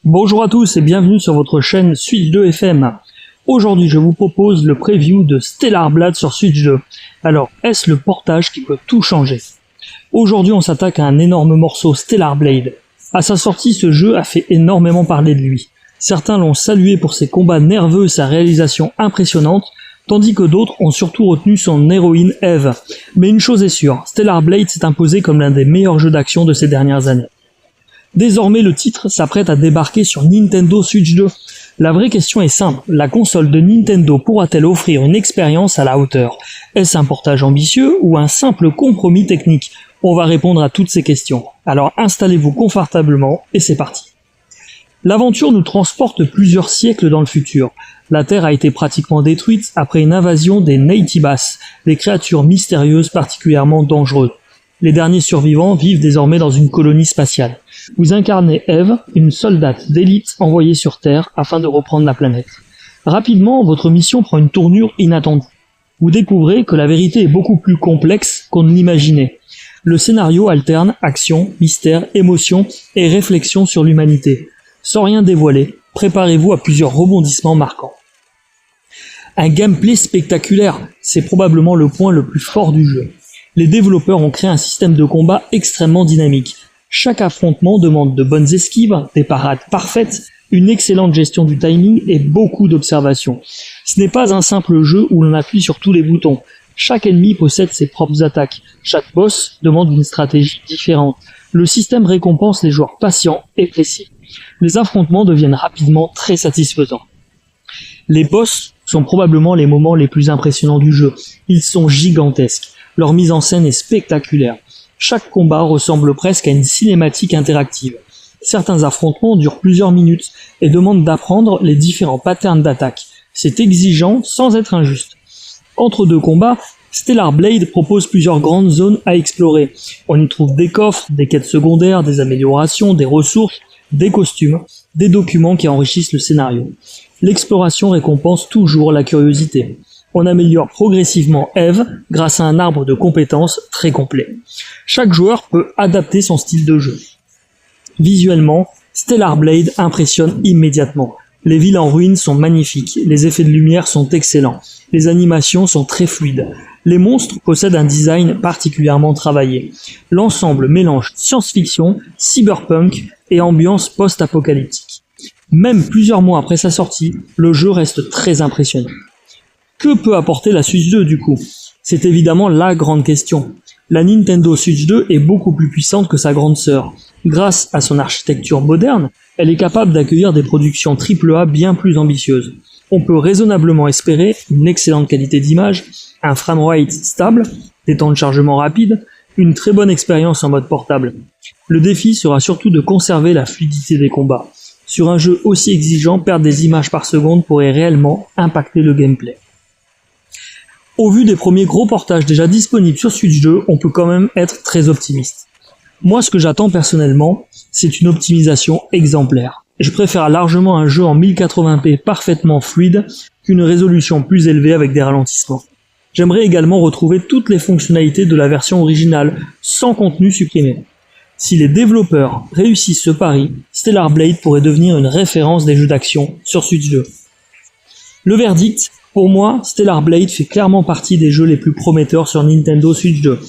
Bonjour à tous et bienvenue sur votre chaîne Switch 2 FM. Aujourd'hui je vous propose le preview de Stellar Blade sur Switch 2. Alors, est-ce le portage qui peut tout changer? Aujourd'hui on s'attaque à un énorme morceau, Stellar Blade. À sa sortie, ce jeu a fait énormément parler de lui. Certains l'ont salué pour ses combats nerveux et sa réalisation impressionnante, tandis que d'autres ont surtout retenu son héroïne Eve. Mais une chose est sûre, Stellar Blade s'est imposé comme l'un des meilleurs jeux d'action de ces dernières années. Désormais, le titre s'apprête à débarquer sur Nintendo Switch 2. La vraie question est simple, la console de Nintendo pourra-t-elle offrir une expérience à la hauteur? Est-ce un portage ambitieux ou un simple compromis technique? On va répondre à toutes ces questions. Alors installez-vous confortablement et c'est parti. L'aventure nous transporte plusieurs siècles dans le futur. La Terre a été pratiquement détruite après une invasion des Naytibas, des créatures mystérieuses particulièrement dangereuses. Les derniers survivants vivent désormais dans une colonie spatiale. Vous incarnez Eve, une soldate d'élite envoyée sur Terre afin de reprendre la planète. Rapidement, votre mission prend une tournure inattendue. Vous découvrez que la vérité est beaucoup plus complexe qu'on ne l'imaginait. Le scénario alterne action, mystère, émotion et réflexion sur l'humanité. Sans rien dévoiler, préparez-vous à plusieurs rebondissements marquants. Un gameplay spectaculaire, c'est probablement le point le plus fort du jeu. Les développeurs ont créé un système de combat extrêmement dynamique. Chaque affrontement demande de bonnes esquives, des parades parfaites, une excellente gestion du timing et beaucoup d'observation. Ce n'est pas un simple jeu où l'on appuie sur tous les boutons. Chaque ennemi possède ses propres attaques. Chaque boss demande une stratégie différente. Le système récompense les joueurs patients et précis. Les affrontements deviennent rapidement très satisfaisants. Les boss sont probablement les moments les plus impressionnants du jeu. Ils sont gigantesques. Leur mise en scène est spectaculaire. Chaque combat ressemble presque à une cinématique interactive. Certains affrontements durent plusieurs minutes et demandent d'apprendre les différents patterns d'attaque. C'est exigeant sans être injuste. Entre deux combats, Stellar Blade propose plusieurs grandes zones à explorer. On y trouve des coffres, des quêtes secondaires, des améliorations, des ressources, des costumes, des documents qui enrichissent le scénario. L'exploration récompense toujours la curiosité. On améliore progressivement Eve grâce à un arbre de compétences très complet. Chaque joueur peut adapter son style de jeu. Visuellement, Stellar Blade impressionne immédiatement. Les villes en ruine sont magnifiques, les effets de lumière sont excellents, les animations sont très fluides. Les monstres possèdent un design particulièrement travaillé. L'ensemble mélange science-fiction, cyberpunk et ambiance post-apocalyptique. Même plusieurs mois après sa sortie, le jeu reste très impressionnant. Que peut apporter la Switch 2 du coup? C'est évidemment la grande question. La Nintendo Switch 2 est beaucoup plus puissante que sa grande sœur. Grâce à son architecture moderne, elle est capable d'accueillir des productions AAA bien plus ambitieuses. On peut raisonnablement espérer une excellente qualité d'image, un framerate stable, des temps de chargement rapides, une très bonne expérience en mode portable. Le défi sera surtout de conserver la fluidité des combats. Sur un jeu aussi exigeant, perdre des images par seconde pourrait réellement impacter le gameplay. Au vu des premiers gros portages déjà disponibles sur Switch 2, on peut quand même être très optimiste. Moi, ce que j'attends personnellement, c'est une optimisation exemplaire. Je préfère largement un jeu en 1080p parfaitement fluide qu'une résolution plus élevée avec des ralentissements. J'aimerais également retrouver toutes les fonctionnalités de la version originale, sans contenu supprimé. Si les développeurs réussissent ce pari, Stellar Blade pourrait devenir une référence des jeux d'action sur Switch 2. Le verdict, pour moi, Stellar Blade fait clairement partie des jeux les plus prometteurs sur Nintendo Switch 2.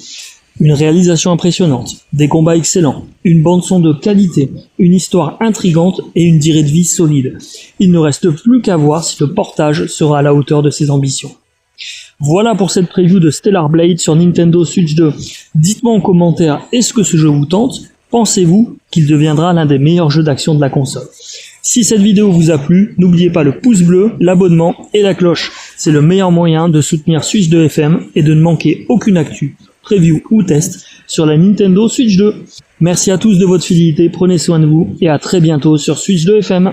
Une réalisation impressionnante, des combats excellents, une bande-son de qualité, une histoire intrigante et une durée de vie solide. Il ne reste plus qu'à voir si le portage sera à la hauteur de ses ambitions. Voilà pour cette preview de Stellar Blade sur Nintendo Switch 2. Dites-moi en commentaire, est-ce que ce jeu vous tente? Pensez-vous qu'il deviendra l'un des meilleurs jeux d'action de la console? Si cette vidéo vous a plu, n'oubliez pas le pouce bleu, l'abonnement et la cloche. C'est le meilleur moyen de soutenir Switch 2 FM et de ne manquer aucune actu, preview ou test sur la Nintendo Switch 2. Merci à tous de votre fidélité, prenez soin de vous et à très bientôt sur Switch 2 FM.